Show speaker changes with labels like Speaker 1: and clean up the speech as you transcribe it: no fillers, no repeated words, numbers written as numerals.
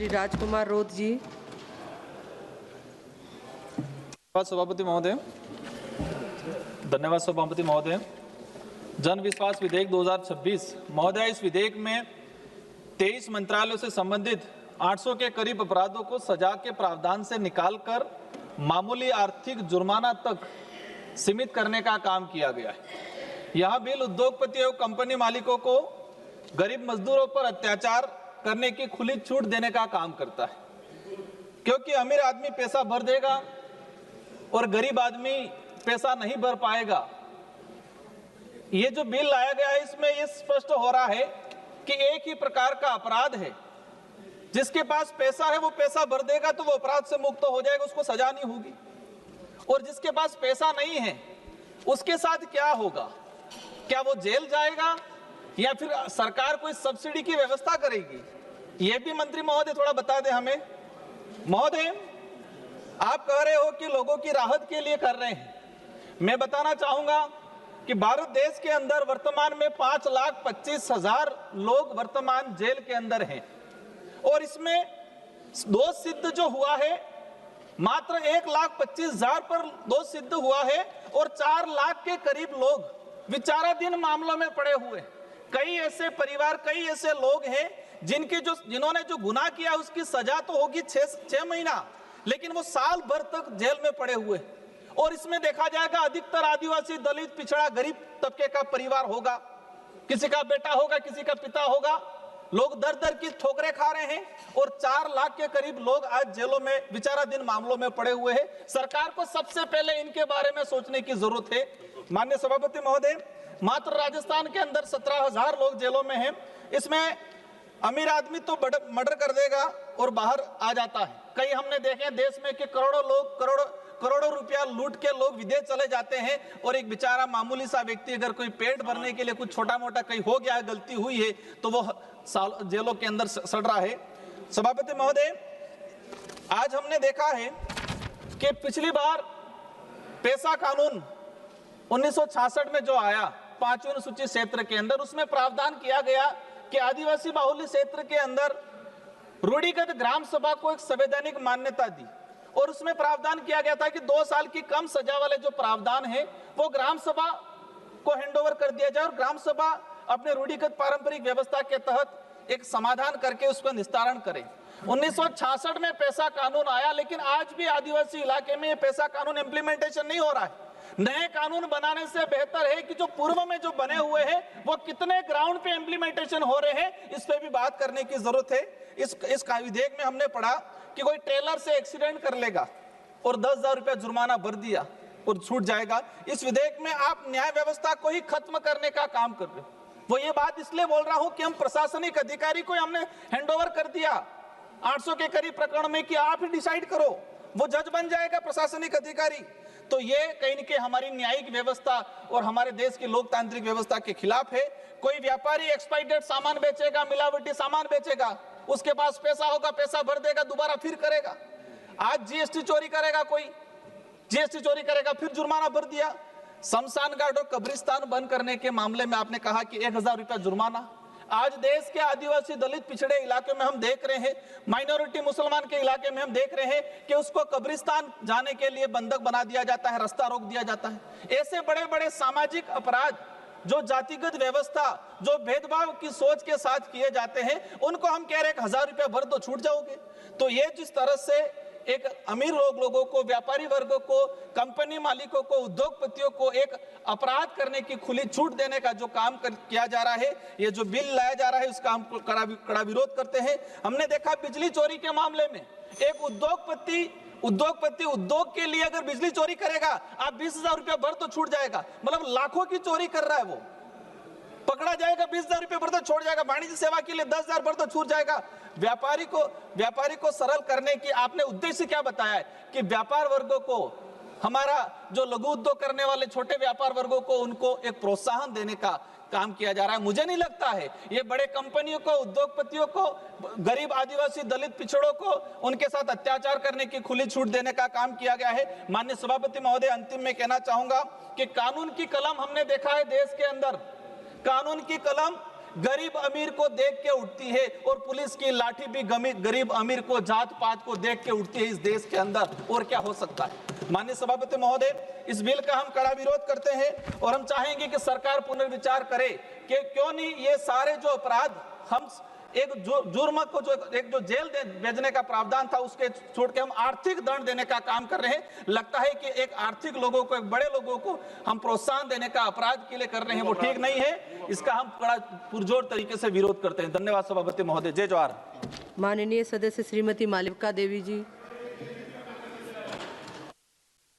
Speaker 1: श्री राजकुमार रोध जी।
Speaker 2: सभापति महोदय, धन्यवाद सभापति महोदय। जन विश्वास विधेयक 2026 महोदय, इस विधेयक में 23 मंत्रालयों से संबंधित 800 के करीब अपराधों को सजा के प्रावधान से निकालकर मामूली आर्थिक जुर्माना तक सीमित करने का काम किया गया है। यह बिल उद्योगपति एवं कंपनी मालिकों को गरीब मजदूरों पर अत्याचार करने की खुली छूट देने का काम करता है, क्योंकि अमीर आदमी पैसा भर देगा और गरीब आदमी पैसा नहीं भर पाएगा। ये जो बिल लाया गया है, इसमें ये स्पष्ट हो रहा है कि एक ही प्रकार का अपराध है, जिसके पास पैसा है वो पैसा भर देगा तो वो अपराध से मुक्त हो जाएगा, उसको सजा नहीं होगी। और जिसके पास पैसा नहीं है उसके साथ क्या होगा? क्या वो जेल जाएगा या फिर सरकार कोई सब्सिडी की व्यवस्था करेगी? ये भी मंत्री महोदय थोड़ा बता दें हमें। महोदय, आप कह रहे हो कि लोगों की राहत के लिए कर रहे हैं। मैं बताना चाहूंगा कि भारत देश के अंदर वर्तमान में 5,25,000 लोग वर्तमान जेल के अंदर हैं और इसमें दोष सिद्ध जो हुआ है मात्र 1,25,000 पर दोष सिद्ध हुआ है और 4 लाख के करीब लोग विचाराधीन मामलों में पड़े हुए। कई ऐसे परिवार, कई ऐसे लोग हैं जिन्होंने जो गुनाह किया उसकी सजा तो होगी 6 महीना, लेकिन वो साल भर तक जेल में पड़े हुए। और इसमें देखा जाएगा अधिकतर आदिवासी, दलित, पिछड़ा, गरीब तबके का परिवार होगा, किसी का बेटा होगा, किसी का पिता होगा। लोग दर दर की ठोकरें खा रहे हैं और 4 लाख के करीब लोग आज जेलों में विचाराधीन मामलों में पड़े हुए हैं। सरकार को सबसे पहले इनके बारे में सोचने की जरूरत है। माननीय सभापति महोदय, मात्र राजस्थान के अंदर 17,000 लोग जेलों में हैं। इसमें अमीर आदमी तो मर्डर कर देगा और बाहर आ जाता है। कई हमने देखे देश में कि करोड़ों लोग करोड़ों रुपया लूट के लोग विदेश चले जाते हैं और एक बेचारा मामूली सा व्यक्ति अगर कोई पेट भरने के लिए कुछ छोटा मोटा कहीं हो गया है, गलती हुई है, तो वो जेलों के अंदर सड़ रहा है। सभापति महोदय, आज हमने देखा है कि पिछली बार पैसा कानून 1966 में जो आया 5वीं अनुसूची क्षेत्र के अंदर, उसमें प्रावधान किया गया कि आदिवासी बाहुल्य क्षेत्र के अंदर रूढ़िगत ग्राम सभा को एक संवैधानिक मान्यता दी और उसमें प्रावधान किया गया था कि 2 साल की कम सजा वाले जो प्रावधान है वो ग्राम सभा को हैंडओवर कर दिया जाए और ग्राम सभा अपने रूढ़िगत पारंपरिक व्यवस्था के तहत एक समाधान करके उसका निस्तारण करे। 1966 में पैसा कानून आया, लेकिन आज भी आदिवासी इलाके में पैसा कानून इम्प्लीमेंटेशन नहीं हो रहा है। नए कानून बनाने से बेहतर है कि जो पूर्व में जो बने हुए हैं वो कितने ग्राउंड पे इम्प्लीमेंटेशन हो रहे हैं, इस पे भी बात करने की जरूरत है। इस विधेयक में हमने पढ़ा कि कोई ट्रेलर से एक्सीडेंट कर लेगा और 10,000 रुपया जुर्माना भर दिया और छूट जाएगा। इस विधेयक में आप न्याय व्यवस्था को ही खत्म करने का काम कर रहे हो। वो ये बात इसलिए बोल रहा हूं कि हम प्रशासनिक अधिकारी को हमने हैंडओवर कर दिया 800 के करीब प्रकरण में कि आप ही डिसाइड करो, वो जज बन जाएगा प्रशासनिक अधिकारी। तो ये कहीं न कहीं हमारी न्यायिक व्यवस्था और हमारे देश की लोकतांत्रिक व्यवस्था के खिलाफ है। कोई व्यापारी एक्सपायर्ड सामान बेचेगा, मिलावटी सामान बेचेगा, उसके पास पैसा होगा, पैसा भर देगा, दोबारा फिर करेगा। आज जीएसटी चोरी करेगा, कोई जीएसटी चोरी करेगा, फिर जुर्माना भर दिया। शमशान घाट और कब्रिस्तान बंद करने के मामले में आपने कहा कि 1,000 रुपया जुर्माना। आज देश के आदिवासी, दलित, पिछड़े इलाके में हम देख रहे हैं, माइनॉरिटी मुसलमान के इलाके में हम देख रहे हैं कि उसको कब्रिस्तान जाने के लिए बंधक बना दिया जाता है, रास्ता रोक दिया जाता है। ऐसे बड़े बड़े सामाजिक अपराध जो जातिगत व्यवस्था, जो भेदभाव की सोच के साथ किए जाते हैं, उनको हम कह रहे हैं 1,000 रुपया भर दो छूट जाओगे। तो ये जिस तरह से एक अमीर लोगों को, व्यापारी वर्गों को, कंपनी मालिकों को, उद्योगपतियों को एक अपराध करने की खुली छूट देने का जो काम किया जा रहा है, ये जो बिल लाया जा रहा है, उसका हम कड़ा विरोध करते हैं। हमने देखा बिजली चोरी के मामले में एक उद्योगपति उद्योग के लिए अगर बिजली चोरी करेगा, आप 20,000 रुपया भर तो छूट जाएगा। मतलब लाखों की चोरी कर रहा है, वो पकड़ा जाएगा, 20,000 रुपये भर तो छोड़ जाएगा। वाणिज्य सेवा के लिए 10,000 भर तो छूट जाएगा। व्यापारी को सरल करने की आपने उद्देश्य क्या बताया है कि व्यापार वर्गों को, हमारा जो लघु उद्योग करने वाले छोटे व्यापार वर्गों को, उनको एक प्रोत्साहन देने का काम किया जा रहा है। मुझे नहीं लगता है ये बड़े कंपनियों को, उद्योगपतियों को, गरीब आदिवासी, दलित, पिछड़ों को उनके साथ अत्याचार करने की खुली छूट देने का काम किया गया है। माननीय सभापति महोदय, अंतिम में कहना चाहूंगा कि कानून की कलम हमने देखा है देश के अंदर, कानून की कलम गरीब अमीर को देख के उठती है और पुलिस की लाठी भी गरीब अमीर को, जात पात को देख के उठती है इस देश के अंदर। और क्या हो सकता है। माननीय सभापति महोदय, इस बिल का हम कड़ा विरोध करते हैं और हम चाहेंगे कि सरकार पुनर्विचार करे कि क्यों नहीं ये सारे जो अपराध हम एक जुर्म को जो जेल भेजने का प्रावधान था उसके छोड़ के हम आर्थिक दंड देने का काम कर रहे हैं। लगता है कि एक आर्थिक लोगों को, एक बड़े लोगों को हम प्रोत्साहन देने का अपराध के लिए कर रहे हैं, वो ठीक नहीं है। इसका हम बड़ा पुरजोर तरीके से विरोध करते हैं। धन्यवाद सभापति महोदय। जय जवाहर।
Speaker 1: माननीय सदस्य श्रीमती मालविका देवी जी।